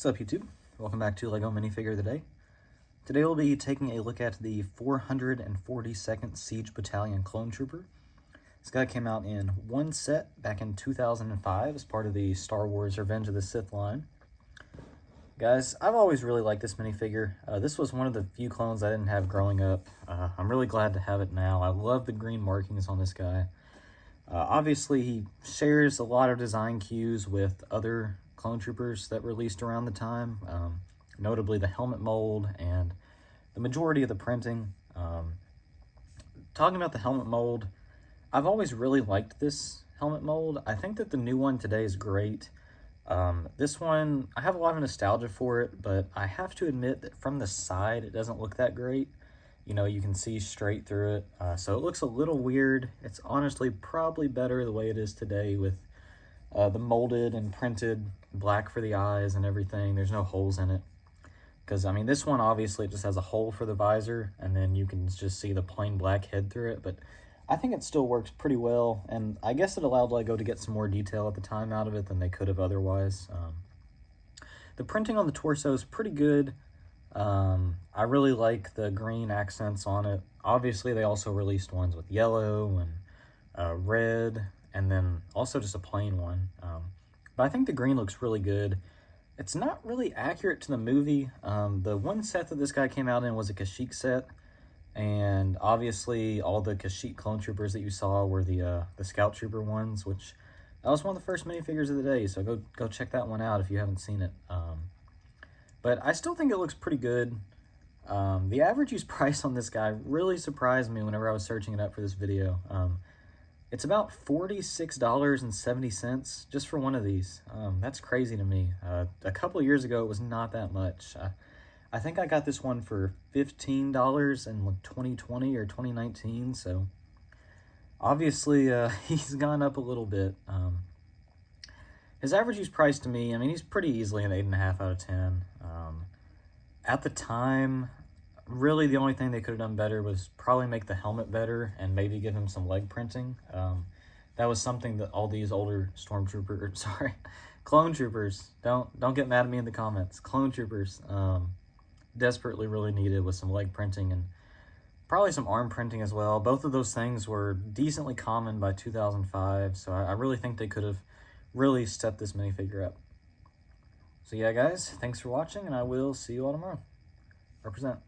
What's up, YouTube? Welcome back to LEGO Minifigure of the Day. Today we'll be taking a look at the 442nd Siege Battalion Clone Trooper. This guy came out in one set back in 2005 as part of the Star Wars Revenge of the Sith line. Guys, I've always really liked this minifigure. This was one of the few clones I didn't have growing up. I'm really glad to have it now. I love the green markings on this guy. Obviously, he shares a lot of design cues with other clone troopers that released around the time, notably the helmet mold and the majority of the printing. Talking about the helmet mold, I've always really liked this helmet mold. I think that the new one today is great. This one, I have a lot of nostalgia for it, but I have to admit that from the side, it doesn't look that great. You know, you can see straight through it, so it looks a little weird. It's honestly probably better the way it is today with the molded and printed black for the eyes and everything. There's no holes in it. Because, I mean, this one obviously just has a hole for the visor, and then you can just see the plain black head through it. But I think it still works pretty well, and I guess it allowed LEGO to get some more detail at the time out of it than they could have otherwise. The printing on the torso is pretty good. I really like the green accents on it. Obviously, they also released ones with yellow and red, and then also just a plain one. But I think the green looks really good. It's not really accurate to the movie. The one set that this guy came out in was a Kashyyyk set, and obviously all the Kashyyyk clone troopers that you saw were the Scout Trooper ones, which that was one of the first minifigures of the day, so go check that one out if you haven't seen it. But I still think it looks pretty good. The average use price on this guy really surprised me whenever I was searching it up for this video. It's about $46.70 just for one of these. That's crazy to me. A couple of years ago, it was not that much. I think I got this one for $15 in 2020 or 2019, so obviously he's gone up a little bit. His average use price to me, I mean, he's pretty easily an 8.5 out of 10. At the time, really the only thing they could have done better was probably make the helmet better and maybe give him some leg printing. That was something that all these older clone troopers, don't get mad at me in the comments, clone troopers desperately really needed, with some leg printing and probably some arm printing as well. Both of those things were decently common by 2005, so I really think they could have really stepped this minifigure up. So yeah, guys, thanks for watching, and I will see you all tomorrow. Represent.